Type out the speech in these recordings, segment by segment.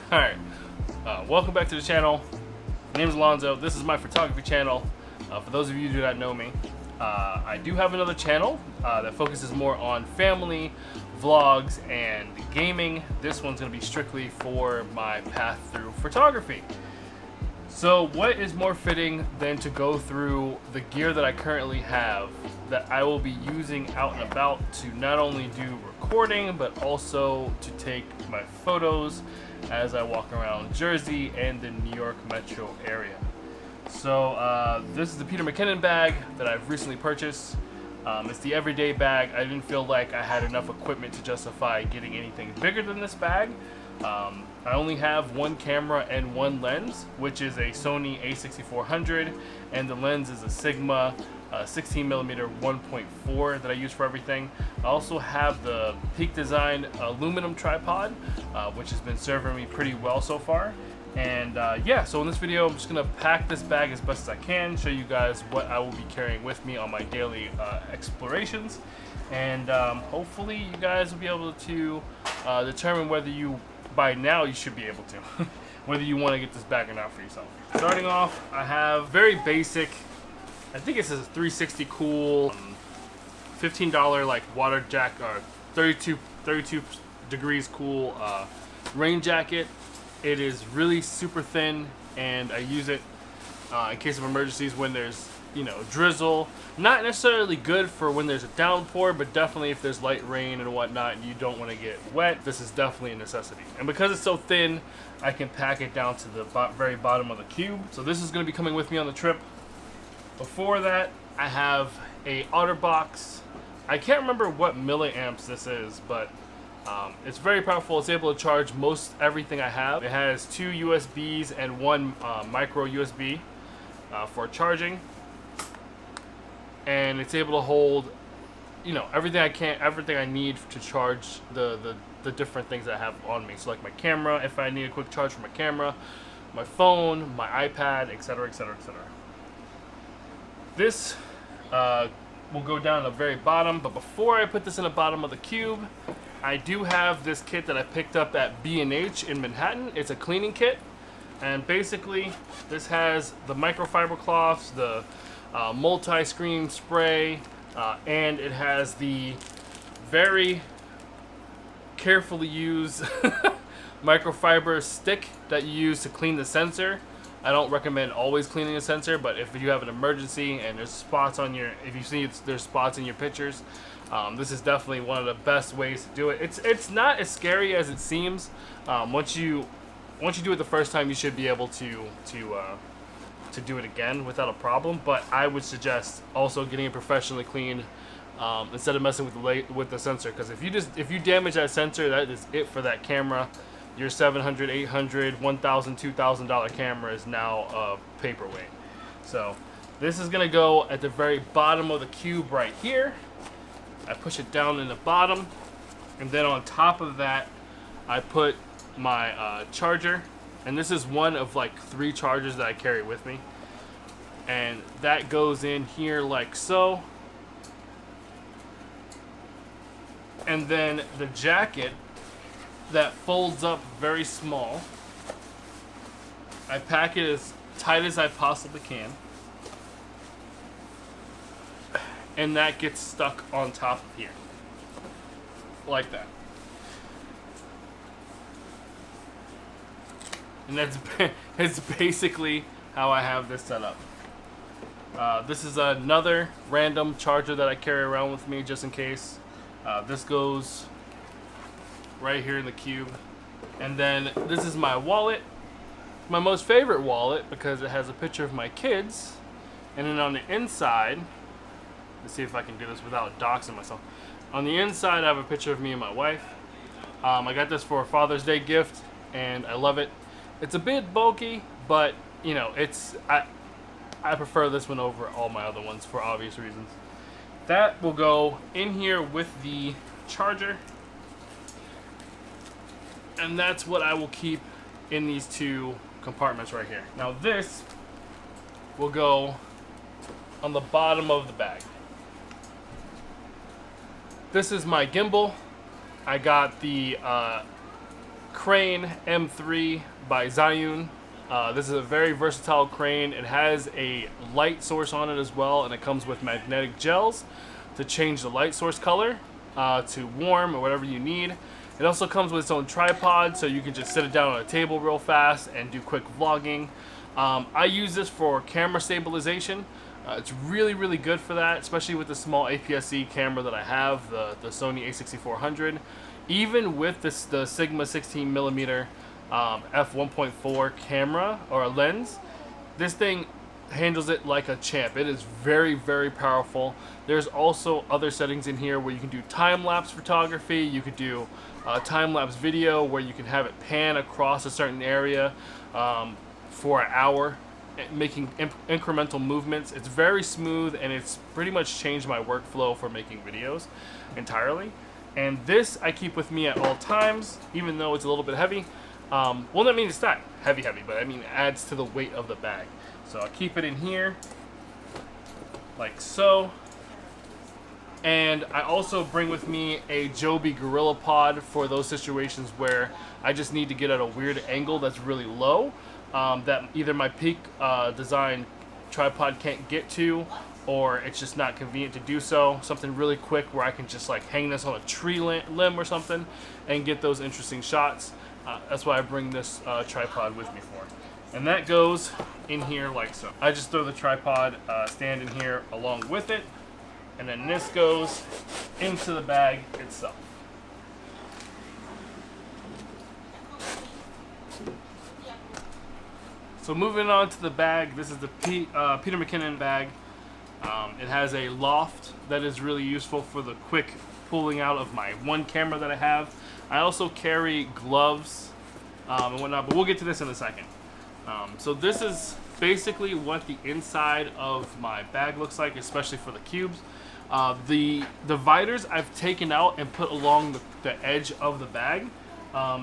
Alright, welcome back to the channel. My name is Alonzo. This is my photography channel. For those of you who do not know me, I do have another channel that focuses more on family, vlogs, and gaming. This one's going to be strictly for my path through photography. So what is more fitting than to go through the gear that I currently have that I will be using out and about to not only do recording but also to take my photos as I walk around Jersey and the New York metro area. So this is the Peter Mckinnon bag that I've recently purchased. It's the everyday bag. I didn't feel like I had enough equipment to justify getting anything bigger than this bag. I only have one camera and one lens, which is a Sony a6400, and the lens is a Sigma 16mm 1.4 that I use for everything. I also have the Peak Design aluminum tripod, which has been serving me pretty well so far. And yeah, so in this video I'm just gonna pack this bag as best as I can, show you guys what I will be carrying with me on my daily explorations, and hopefully you guys will be able to determine whether by now you should be able to whether you want to get this bag or not for yourself. Starting off, I have very basic, I think it's a 360 cool $15 like water jacket, or 32 degrees cool rain jacket. It is really super thin, and I use it in case of emergencies when there's, you know, drizzle. Not necessarily good for when there's a downpour, but definitely if there's light rain and whatnot and you don't want to get wet, this is definitely a necessity. And because it's so thin, I can pack it down to the very bottom of the cube. So this is going to be coming with me on the trip. Before that, I have a OtterBox. I can't remember what milliamps this is, but it's very powerful. It's able to charge most everything I have. It has 2 USBs and 1 micro USB for charging, and it's able to hold, you know, everything I need to charge the different things that I have on me. So like my camera, if I need a quick charge for my camera, my phone, my iPad, etc., etc., etc. This will go down at the very bottom, but before I put this in the bottom of the cube, I do have this kit that I picked up at B&H in Manhattan. It's a cleaning kit, and basically this has the microfiber cloths, the multi-screen spray, and it has the very carefully used microfiber stick that you use to clean the sensor. I don't recommend always cleaning a sensor, but if you have an emergency and there's spots on your, if you see there's spots in your pictures, this is definitely one of the best ways to do it. It's not as scary as it seems. Once you do it the first time, you should be able to do it again without a problem. But I would suggest also getting it professionally cleaned instead of messing with the sensor, because if you damage that sensor, that is it for that camera. Your $700, $800, $1,000, $2,000 camera is now a paperweight. So this is gonna go at the very bottom of the cube right here. I push it down in the bottom, and then on top of that I put my charger, and this is one of like 3 chargers that I carry with me, and that goes in here like so. And then the jacket that folds up very small, I pack it as tight as I possibly can, and that gets stuck on top of here like that. And it's basically how I have this set up. This is another random charger that I carry around with me just in case. This goes right here in the cube. And then this is my wallet, my most favorite wallet, because it has a picture of my kids. And then on the inside, let's see if I can do this without doxing myself. On the inside I have a picture of me and my wife. I got this for a Father's Day gift, and I love it. It's a bit bulky, but you know, I prefer this one over all my other ones for obvious reasons. That will go in here with the charger, and that's what I will keep in these 2 compartments right here. Now this will go on the bottom of the bag. This is my gimbal. I got the crane M3 by Zhiyun. This is a very versatile crane. It has a light source on it as well, and it comes with magnetic gels to change the light source color to warm or whatever you need. It also comes with its own tripod, so you can just sit it down on a table real fast and do quick vlogging. I use this for camera stabilization. It's really, really good for that, especially with the small APS-C camera that I have, the Sony a6400. Even with this, the Sigma 16mm f1.4 camera or a lens, this thing handles it like a champ. It is very, very powerful. There's also other settings in here where you can do time-lapse photography. You could do time-lapse video where you can have it pan across a certain area for an hour, making incremental movements. It's very smooth, and it's pretty much changed my workflow for making videos entirely. And this I keep with me at all times, even though it's a little bit heavy. Well, that means it's not heavy, but I mean it adds to the weight of the bag. So I'll keep it in here, like so. And I also bring with me a Joby Gorilla Pod for those situations where I just need to get at a weird angle that's really low, that either my Peak Design tripod can't get to, or it's just not convenient to do so. Something really quick where I can just like hang this on a tree limb or something and get those interesting shots. That's why I bring this tripod with me for. And that goes in here like so. I just throw the tripod stand in here along with it, and then this goes into the bag itself. So moving on to the bag, this is the Peter Mckinnon bag. It has a loft that is really useful for the quick pulling out of my one camera that I have. I also carry gloves and whatnot, but we'll get to this in a second. So this is basically what the inside of my bag looks like, especially for the cubes. The dividers I've taken out and put along the edge of the bag,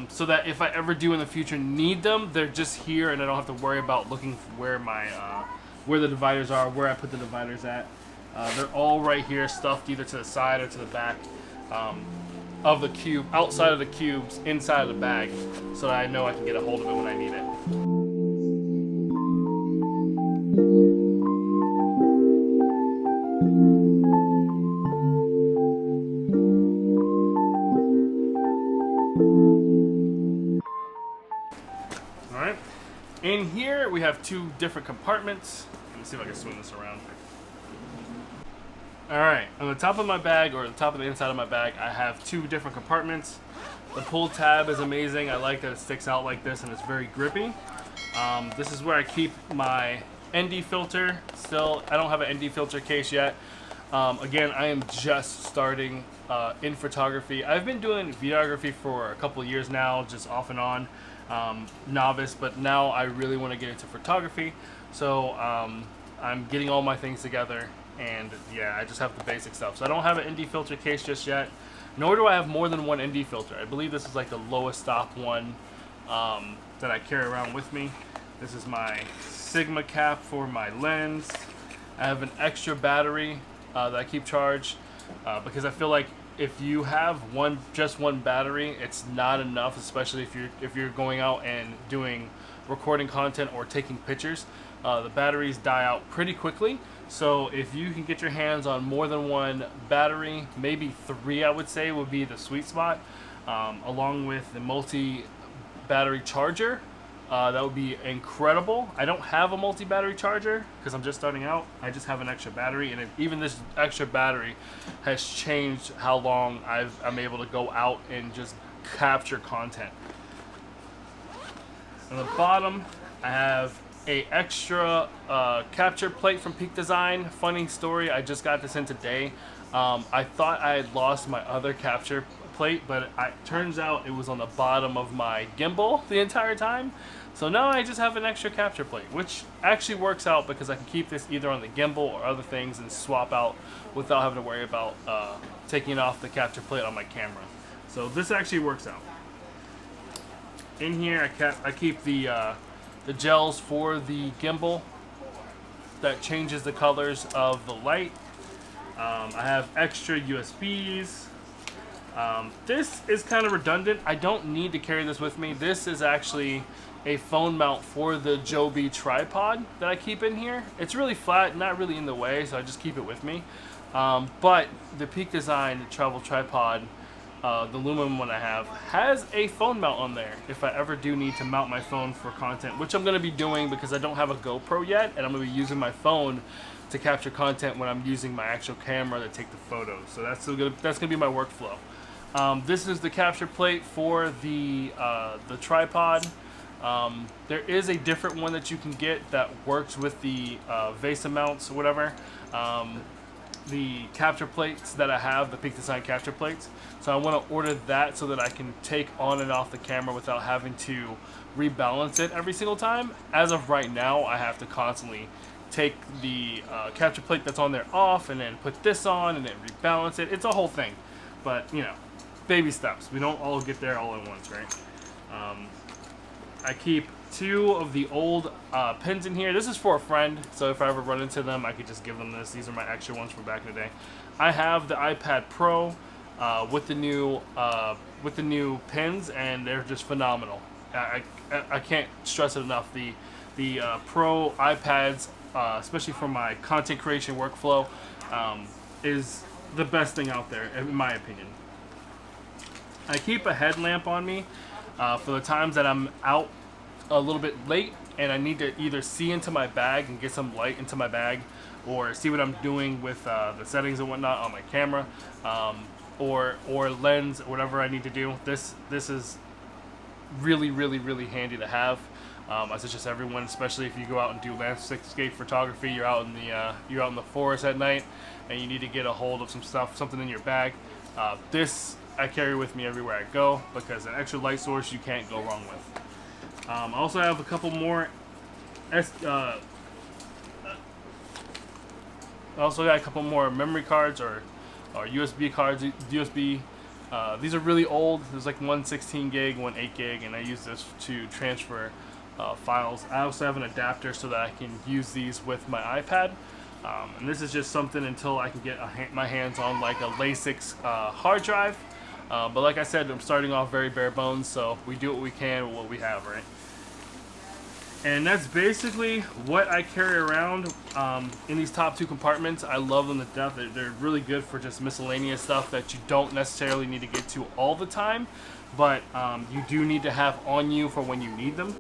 so that if I ever do in the future need them, they're just here and I don't have to worry about looking where my where the dividers are, where I put the dividers at. They're all right here, stuffed either to the side or to the back of the cube, outside of the cubes, inside of the bag, so that I know I can get a hold of it when I need it. Alright, in here we have two different compartments. Let me see if I can swing this around. Alright, on the top of my bag, or the top of the inside of my bag, I have two different compartments. The pull tab is amazing. I like that it sticks out like this and it's very grippy. This is where I keep my ND filter. Still, I don't have an ND filter case yet. Again, I am just starting in photography. I've been doing videography for a couple of years now, just off and on, novice, but now I really want to get into photography. So I'm getting all my things together, and yeah, I just have the basic stuff. So I don't have an ND filter case just yet, nor do I have more than one ND filter. I believe this is like the lowest stop one that I carry around with me. This is my Sigma cap for my lens. I have an extra battery that I keep charged because I feel like if you have just one battery, it's not enough, especially if you're going out and doing recording content or taking pictures. The batteries die out pretty quickly. So if you can get your hands on more than one battery, maybe three, I would say, would be the sweet spot, along with the multi-battery charger. That would be incredible. I don't have a multi-battery charger because I'm just starting out. I just have an extra battery, and even this extra battery has changed how long I'm able to go out and just capture content. On the bottom, I have a extra capture plate from Peak Design. Funny story, I just got this in today. I thought I had lost my other capture plate, but it turns out it was on the bottom of my gimbal the entire time. So now I just have an extra capture plate, which actually works out because I can keep this either on the gimbal or other things and swap out without having to worry about taking off the capture plate on my camera. So this actually works out. In here I keep the gels for the gimbal that changes the colors of the light. I have extra USBs. This is kind of redundant. I don't need to carry this with me. This is actually a phone mount for the Joby tripod that I keep in here. It's really flat, not really in the way, so I just keep it with me. But the Peak Design travel tripod, the aluminum one I have, has a phone mount on there if I ever do need to mount my phone for content, which I'm going to be doing because I don't have a GoPro yet, and I'm going to be using my phone to capture content when I'm using my actual camera to take the photos. So that's going to be my workflow. This is the capture plate for the tripod. There is a different one that you can get that works with the VESA mounts or whatever. The capture plates that I have, the Peak Design capture plates. So I want to order that so that I can take on and off the camera without having to rebalance it every single time. As of right now, I have to constantly take the capture plate that's on there off and then put this on and then rebalance it. It's a whole thing, but you know, baby steps. We don't all get there all at once, right? I keep 2 of the old pins in here. This is for a friend, so if I ever run into them, I could just give them this. These are my extra ones from back in the day. I have the iPad Pro with the new pins, and they're just phenomenal. I can't stress it enough. The Pro iPads, especially for my content creation workflow, is the best thing out there, in my opinion. I keep a headlamp on me for the times that I'm out a little bit late and I need to either see into my bag and get some light into my bag, or see what I'm doing with the settings and whatnot on my camera, or lens, or whatever I need to do. This is really handy to have. I suggest everyone, especially if you go out and do landscape photography, you're out in the forest at night and you need to get a hold of something in your bag. This I carry with me everywhere I go because an extra light source you can't go wrong with. I also have a couple more memory cards or USB cards. USB. These are really old. There's like one 16 gig, one 8 gig, and I use this to transfer files. I also have an adapter so that I can use these with my iPad. And this is just something until I can get my hands on like a Lasix hard drive. But like I said, I'm starting off very bare bones, so we do what we can with what we have, right? And that's basically what I carry around in these top 2 compartments. I love them to death. They're really good for just miscellaneous stuff that you don't necessarily need to get to all the time, but you do need to have on you for when you need them.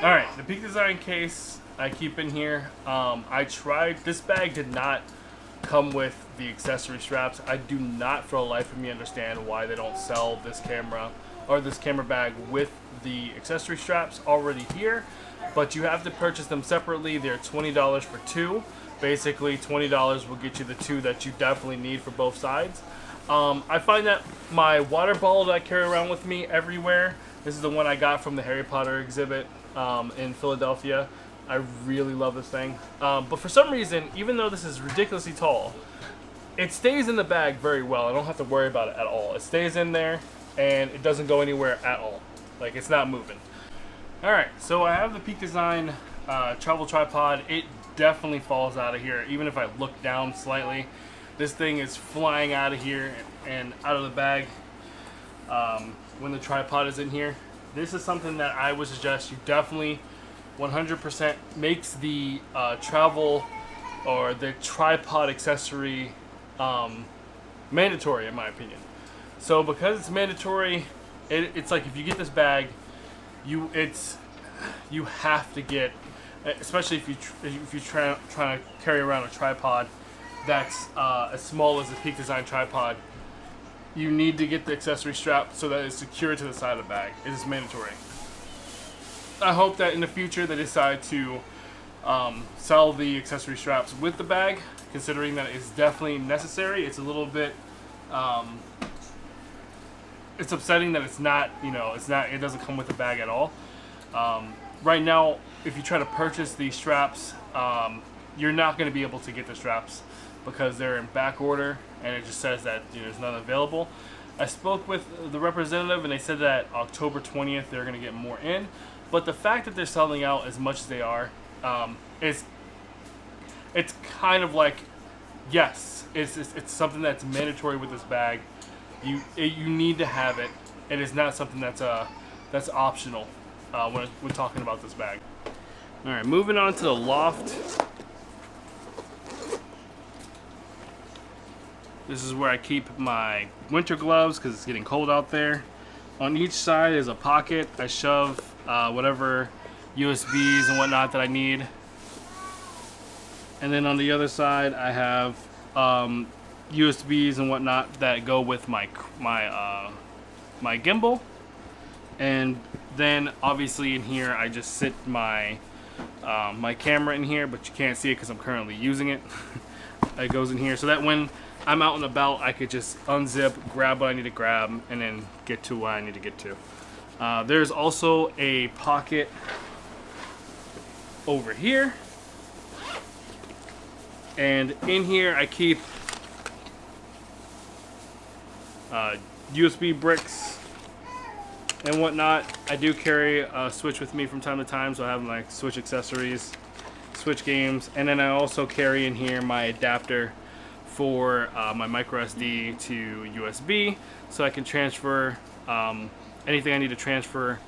Alright, the Peak Design case I keep in here. I tried, this bag did not come with the accessory straps. I do not for the life of me understand why they don't sell this camera or this camera bag with the accessory straps already here, but you have to purchase them separately. They're $20 for 2. Basically $20 will get you the 2 that you definitely need for both sides. I find that my water bottle that I carry around with me everywhere, this is the one I got from the Harry Potter exhibit in Philadelphia. I really love this thing. But for some reason, even though this is ridiculously tall, it stays in the bag very well. I don't have to worry about it at all. It stays in there and it doesn't go anywhere at all. Like, it's not moving. Alright, so I have the Peak Design travel tripod. It definitely falls out of here. Even if I look down slightly, this thing is flying out of here and out of the bag when the tripod is in here. This is something that I would suggest you definitely 100% makes the travel or the tripod accessory mandatory, in my opinion. So because it's mandatory, it's like if you get this bag, you have to get, especially if you're trying to carry around a tripod that's as small as a Peak Design tripod, you need to get the accessory strap so that it's secured to the side of the bag. It is mandatory. I hope that in the future they decide to sell the accessory straps with the bag, considering that it's definitely necessary. It's a little bit, it's upsetting that it's not, it doesn't come with the bag at all. Right now, if you try to purchase these straps, you're not going to be able to get the straps because they're in back order, and it just says that there's none available. I spoke with the representative, and they said that October 20th they're going to get more in. But the fact that they're selling out as much as they are, it's kind of like, yes, it's something that's mandatory with this bag. You need to have it. It is not something that's optional when we're talking about this bag. All right, moving on to the loft. This is where I keep my winter gloves because it's getting cold out there. On each side is a pocket. I shove whatever USBs and whatnot that I need. And then on the other side, I have USBs and whatnot that go with my gimbal. And then obviously in here, I just sit my camera in here, but you can't see it because I'm currently using it. It goes in here so that when I'm out and about, I could just unzip, grab what I need to grab, and then get to what I need to get to. There's also a pocket over here. And in here I keep USB bricks and whatnot. I do carry a Switch with me from time to time, so I have my Switch accessories, Switch games, and then I also carry in here my adapter for my micro SD to USB, so I can transfer anything I need to transfer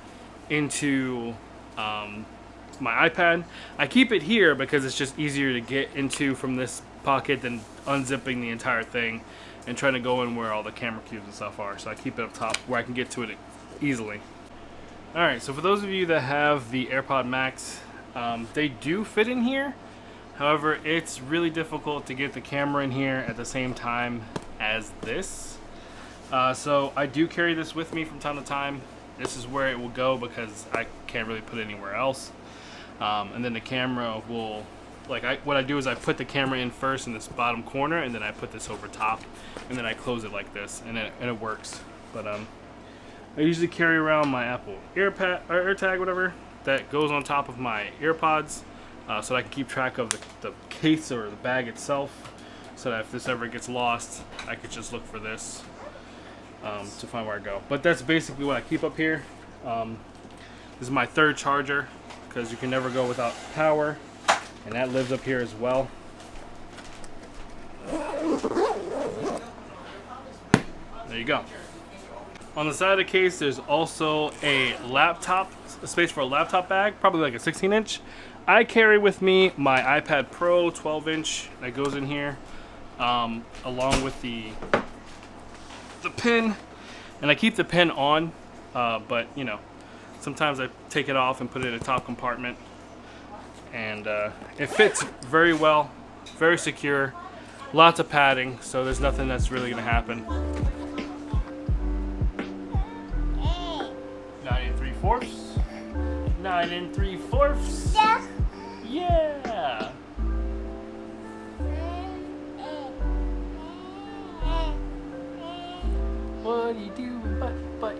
into my iPad. I keep it here because it's just easier to get into from this pocket than unzipping the entire thing and trying to go in where all the camera cubes and stuff are. So I keep it up top where I can get to it easily. Alright, so for those of you that have the AirPod Max, they do fit in here. However, it's really difficult to get the camera in here at the same time as this. So I do carry this with me from time to time. This is where it will go because I can't really put it anywhere else. And then the camera will, what I do is I put the camera in first in this bottom corner, and then I put this over top, and then I close it like this, and it works. But I usually carry around my Apple AirTag, whatever, that goes on top of my AirPods, so that I can keep track of the case or the bag itself, so that if this ever gets lost, I could just look for this to find where I go. But that's basically what I keep up here. This is my third charger, because you can never go without power, and that lives up here as well. There you go. On the side of the case, there's also a space for a laptop bag, probably like a 16-inch. I carry with me my iPad Pro 12-inch that goes in here, along with the pin, and I keep the pin on, but sometimes I take it off and put it in a top compartment, and it fits very well, very secure, lots of padding, so there's nothing that's really going to happen. 9 3/4. 9 3/4. Yeah. What do you do, but?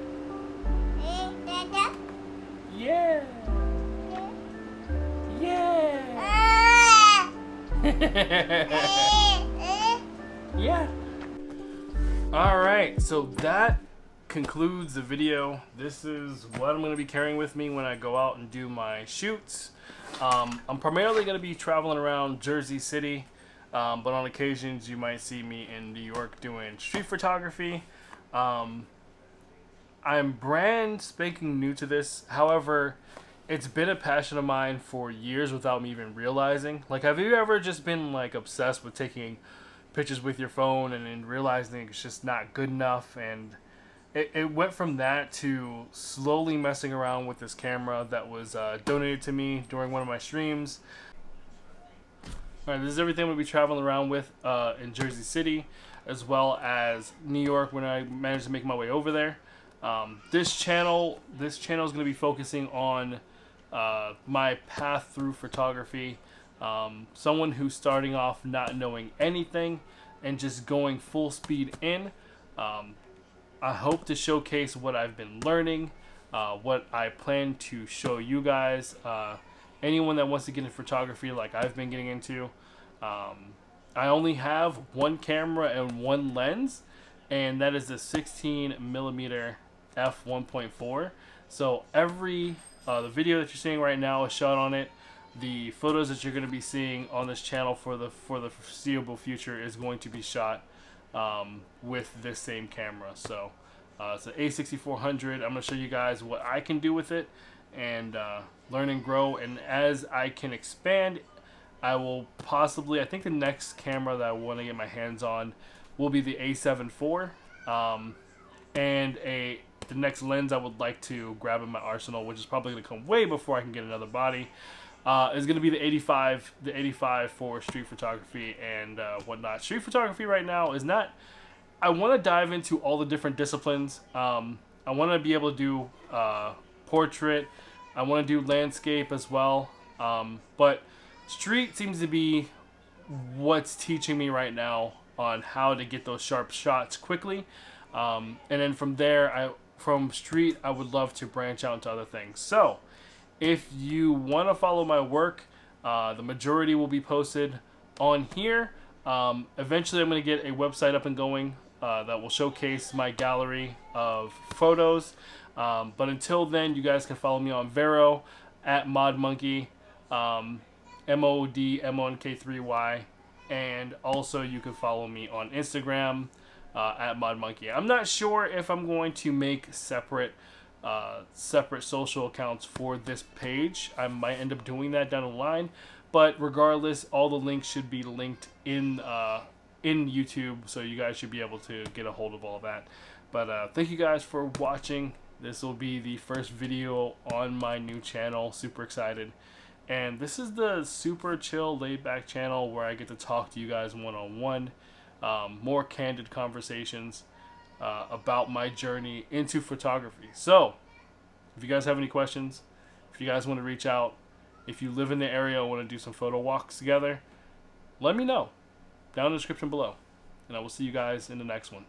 Yeah. Yeah. Yeah. All right, so that concludes the video. This is what I'm going to be carrying with me when I go out and do my shoots. I'm primarily going to be traveling around Jersey City, but on occasions you might see me in New York doing street photography. I'm brand spanking new to this. However, it's been a passion of mine for years without me even realizing. Like, have you ever just been like obsessed with taking pictures with your phone and then realizing it's just not good enough? And it went from that to slowly messing around with this camera that was donated to me during one of my streams. Alright, this is everything we'll be traveling around with in Jersey City, as well as New York when I managed to make my way over there. This channel is going to be focusing on my path through photography. Someone who's starting off not knowing anything and just going full speed in. I hope to showcase what I've been learning, what I plan to show you guys anyone that wants to get into photography like I've been getting into. I only have one camera and one lens, and that is the 16 millimeter f1.4. So every the video that you're seeing right now is shot on it. The photos that you're going to be seeing on this channel for the foreseeable future is going to be shot with this same camera. So it's an A6400. I'm going to show you guys what I can do with it and learn and grow. And as I can expand, I will possibly, I think the next camera that I want to get my hands on will be the A7 IV. And the next lens I would like to grab in my arsenal, which is probably going to come way before I can get another body, is going to be the 85 for street photography and whatnot. Street photography right now is not, I want to dive into all the different disciplines. I want to be able to do portrait. I want to do landscape as well. But street seems to be what's teaching me right now on how to get those sharp shots quickly. And then from there, from street, I would love to branch out into other things. So if you want to follow my work, the majority will be posted on here. Eventually, I'm going to get a website up and going that will showcase my gallery of photos. But until then, you guys can follow me on Vero at ModMonkey, MODMONK3Y, and also you can follow me on Instagram at ModMonkey. I'm not sure if I'm going to make separate social accounts for this page. I might end up doing that down the line, but regardless, all the links should be linked in YouTube, so you guys should be able to get a hold of all that. But thank you guys for watching. This will be the first video on my new channel. Super excited. And this is the super chill, laid back channel where I get to talk to you guys one-on-one, more candid conversations about my journey into photography. So if you guys have any questions, if you guys want to reach out, if you live in the area and want to do some photo walks together, let me know down in the description below. And I will see you guys in the next one.